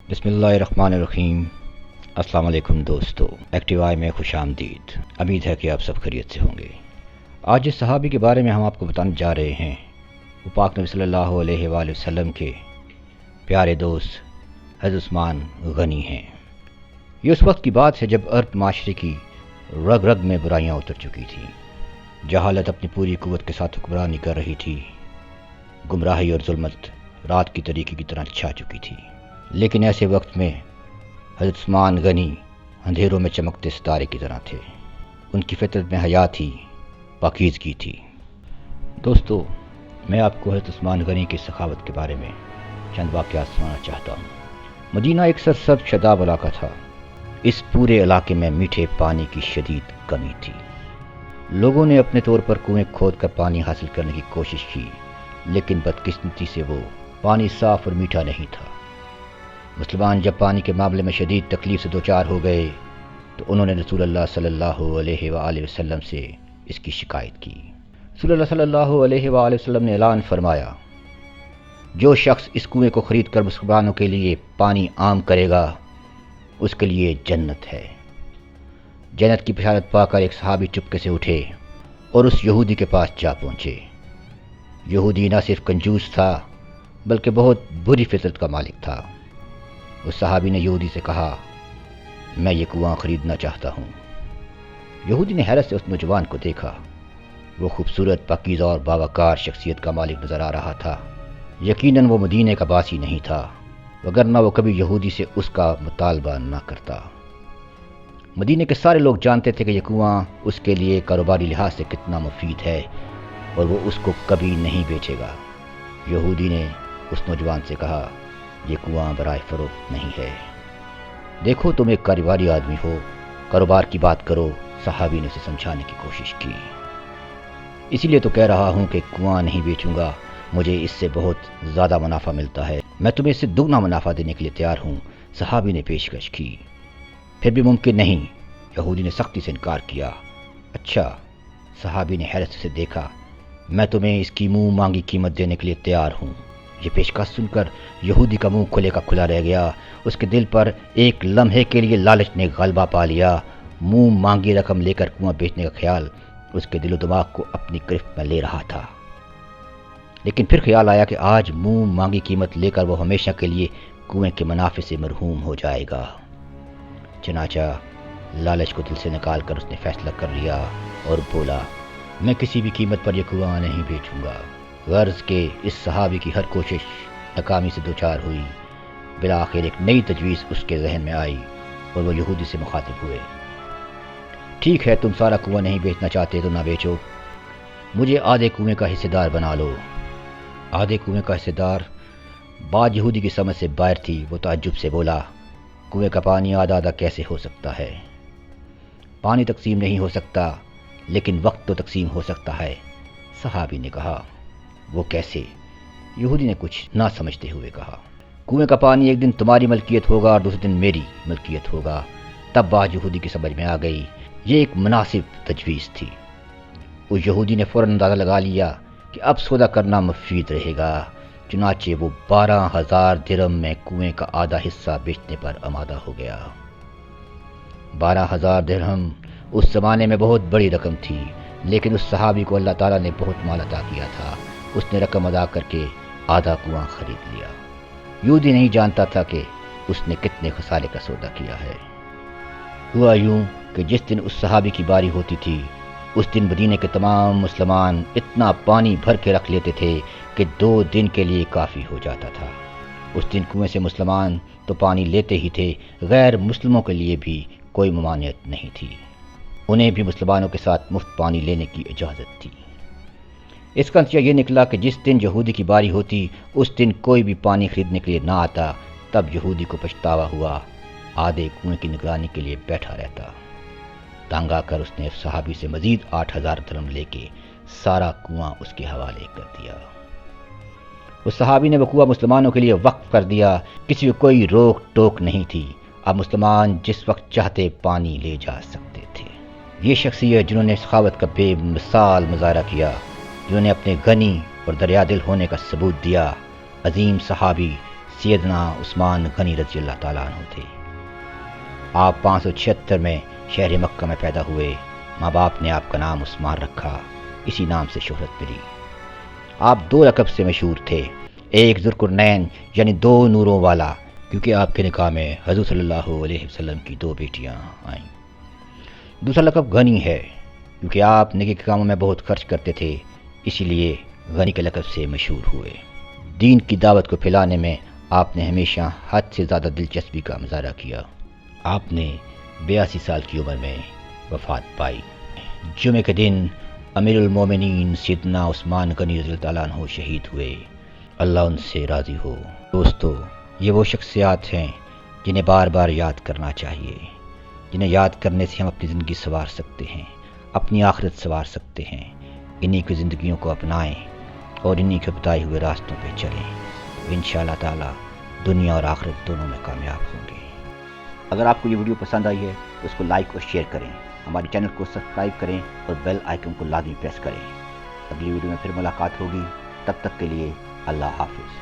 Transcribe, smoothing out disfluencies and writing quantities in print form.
بسم اللہ الرحمن الرحیم۔ السلام علیکم دوستو، ایکٹیو آئی میں خوش آمدید۔ امید ہے کہ آپ سب خیریت سے ہوں گے۔ آج جس صحابی کے بارے میں ہم آپ کو بتانے جا رہے ہیں وہ پاک نبی صلی اللہ علیہ وآلہ وسلم کے پیارے دوست حضرت عثمان غنی ہیں۔ یہ اس وقت کی بات ہے جب عرب معاشرے کی رگ رگ میں برائیاں اتر چکی تھیں، جہالت اپنی پوری قوت کے ساتھ حکمرانی کر رہی تھی، گمراہی اور ظلمت رات کی تاریکی کی طرح چھا چکی تھی۔ لیکن ایسے وقت میں حضرت عثمان غنی اندھیروں میں چمکتے ستارے کی طرح تھے۔ ان کی فطرت میں حیا تھی، پاکیزگی تھی۔ دوستو، میں آپ کو حضرت عثمان غنی کی سخاوت کے بارے میں چند واقعات سنانا چاہتا ہوں۔ مدینہ ایک سرسبز شاداب علاقہ تھا۔ اس پورے علاقے میں میٹھے پانی کی شدید کمی تھی۔ لوگوں نے اپنے طور پر کنویں کھود کر پانی حاصل کرنے کی کوشش کی، لیکن بدقسمتی سے وہ پانی صاف اور میٹھا نہیں تھا۔ مسلمان جب پانی کے معاملے میں شدید تکلیف سے دوچار ہو گئے تو انہوں نے رسول اللہ صلی اللہ علیہ وآلہ وسلم سے اس کی شکایت کی۔ رسول اللہ صلی اللہ علیہ وآلہ وسلم نے اعلان فرمایا، جو شخص اس کنویں کو خرید کر مسلمانوں کے لیے پانی عام کرے گا اس کے لیے جنت ہے۔ جنت کی بشارت پا کر ایک صحابی چپکے سے اٹھے اور اس یہودی کے پاس جا پہنچے۔ یہودی نہ صرف کنجوس تھا بلکہ بہت بری فطرت کا مالک تھا۔ اس صحابی نے یہودی سے کہا، میں یہ کنواں خریدنا چاہتا ہوں۔ یہودی نے حیرت سے اس نوجوان کو دیکھا۔ وہ خوبصورت، پاکیزہ اور باوقار شخصیت کا مالک نظر آ رہا تھا۔ یقیناً وہ مدینے کا باسی نہیں تھا، وگرنہ وہ کبھی یہودی سے اس کا مطالبہ نہ کرتا۔ مدینے کے سارے لوگ جانتے تھے کہ یہ کنواں اس کے لیے کاروباری لحاظ سے کتنا مفید ہے اور وہ اس کو کبھی نہیں بیچے گا۔ یہودی نے اس نوجوان سے کہا، یہ کنواں برائے فروخت نہیں ہے۔ دیکھو تم ایک کاروباری آدمی ہو، کاروبار کی بات کرو۔ صحابی نے اسے سمجھانے کی کوشش کی۔ اسی لیے تو کہہ رہا ہوں کہ کنواں نہیں بیچوں گا، مجھے اس سے بہت زیادہ منافع ملتا ہے، میں تمہیں اس سے دگنا منافع دینے کے لیے تیار ہوں۔ صحابی نے پیشکش کی۔ پھر بھی ممکن نہیں، یہودی نے سختی سے انکار کیا۔ اچھا، صحابی نے حیرت سے دیکھا، میں تمہیں اس کی منہ مانگی قیمت دینے کے لیے تیار ہوں۔ یہ پیشکش سن کر یہودی کا منہ کھلے کا کھلا رہ گیا۔ اس کے دل پر ایک لمحے کے لیے لالچ نے غلبہ پا لیا۔ منہ مانگی رقم لے کر کنواں بیچنے کا خیال اس کے دل و دماغ کو اپنی گرفت میں لے رہا تھا، لیکن پھر خیال آیا کہ آج منہ مانگی قیمت لے کر وہ ہمیشہ کے لیے کنویں کے منافع سے محروم ہو جائے گا۔ چنانچہ لالچ کو دل سے نکال کر اس نے فیصلہ کر لیا اور بولا، میں کسی بھی قیمت پر یہ کنواں نہیں بیچوں گا۔ غرض کہ اس صحابی کی ہر کوشش ناکامی سے دوچار ہوئی۔ بالآخر ایک نئی تجویز اس کے ذہن میں آئی اور وہ یہودی سے مخاطب ہوئے، ٹھیک ہے، تم سارا کنواں نہیں بیچنا چاہتے تو نہ بیچو، مجھے آدھے کنویں کا حصے دار بنا لو۔ آدھے کنویں کا حصے دار بات یہودی کی سمجھ سے باہر تھی۔ وہ تعجب سے بولا، کنویں کا پانی آدھا آدھا کیسے ہو سکتا ہے؟ پانی تقسیم نہیں ہو سکتا، لیکن وقت تو تقسیم ہو سکتا ہے۔ صحابی نے کہا، وہ کیسے؟ یہودی نے کچھ نہ سمجھتے ہوئے کہا، کنویں کا پانی ایک دن تمہاری ملکیت ہوگا اور دوسرے دن میری ملکیت ہوگا۔ تب بات یہودی کی سمجھ میں آ گئی، یہ ایک مناسب تجویز تھی۔ اس یہودی نے فوراً اندازہ لگا لیا کہ اب سودا کرنا مفید رہے گا۔ چنانچہ وہ 12,000 درہم میں کنویں کا آدھا حصہ بیچنے پر آمادہ ہو گیا۔ 12,000 درہم اس زمانے میں بہت بڑی رقم تھی، لیکن اس صحابی کو اللہ تعالیٰ نے بہت مال عطا کیا تھا۔ اس نے رقم ادا کر کے آدھا کنواں خرید لیا۔ یہودی نہیں جانتا تھا کہ اس نے کتنے خسارے کا سودا کیا ہے۔ ہوا یوں کہ جس دن اس صحابی کی باری ہوتی تھی، اس دن مدینے کے تمام مسلمان اتنا پانی بھر کے رکھ لیتے تھے کہ 2 دن کے لیے کافی ہو جاتا تھا۔ اس دن کنویں سے مسلمان تو پانی لیتے ہی تھے، غیر مسلموں کے لیے بھی کوئی ممانعت نہیں تھی۔ انہیں بھی مسلمانوں کے ساتھ مفت پانی لینے کی اجازت تھی۔ اس کا نتیجہ یہ نکلا کہ جس دن یہودی کی باری ہوتی، اس دن کوئی بھی پانی خریدنے کے لیے نہ آتا۔ تب یہودی کو پچھتاوا ہوا، آدھے کنویں کی نگرانی کے لیے بیٹھا رہتا۔ تنگ آ کر اس نے صحابی سے مزید 8,000 درہم لے کے سارا کنواں اس کے حوالے کر دیا۔ اس صحابی نے وہ کنواں مسلمانوں کے لیے وقف کر دیا، کسی کو کوئی روک ٹوک نہیں تھی۔ اب مسلمان جس وقت چاہتے پانی لے جا سکتے تھے۔ یہ شخصیت جنہوں نے سخاوت کا بے مثال مظاہرہ کیا، جنہوں نے اپنے غنی اور دریا دل ہونے کا ثبوت دیا، عظیم صحابی سیدنا عثمان غنی رضی اللہ تعالیٰ عنہ تھے۔ آپ 576 میں شہر مکہ میں پیدا ہوئے۔ ماں باپ نے آپ کا نام عثمان رکھا، اسی نام سے شہرت ملی۔ آپ 2 لقب سے مشہور تھے، ایک ذوالقرنین یعنی 2 نوروں والا، کیونکہ آپ کے نکاح میں حضور صلی اللہ علیہ وسلم کی 2 بیٹیاں آئیں۔ دوسرا لقب غنی ہے، کیونکہ آپ نیکی کے کاموں میں بہت خرچ کرتے تھے، اسی لیے غنی کے لقب سے مشہور ہوئے۔ دین کی دعوت کو پھیلانے میں آپ نے ہمیشہ حد سے زیادہ دلچسپی کا مظاہرہ کیا۔ آپ نے 82 سال کی عمر میں وفات پائی۔ جمعے کے دن امیر المومنین سیدنا عثمان غنی رضی اللہ تعالیٰ عنہ شہید ہوئے، اللہ ان سے راضی ہو۔ دوستو، یہ وہ شخصیات ہیں جنہیں بار بار یاد کرنا چاہیے، جنہیں یاد کرنے سے ہم اپنی زندگی سنوار سکتے ہیں، اپنی آخرت سنوار سکتے ہیں۔ انہی کی زندگیوں کو اپنائیں اور انہی کے بتائے ہوئے راستوں پہ چلیں۔ انشاءاللہ تعالی دنیا اور آخرت دونوں میں کامیاب ہوں گے۔ اگر آپ کو یہ ویڈیو پسند آئی ہے تو اس کو لائک اور شیئر کریں، ہمارے چینل کو سبسکرائب کریں اور بیل آئیکن کو لازمی پریس کریں۔ اگلی ویڈیو میں پھر ملاقات ہوگی، تب تک کے لیے اللہ حافظ۔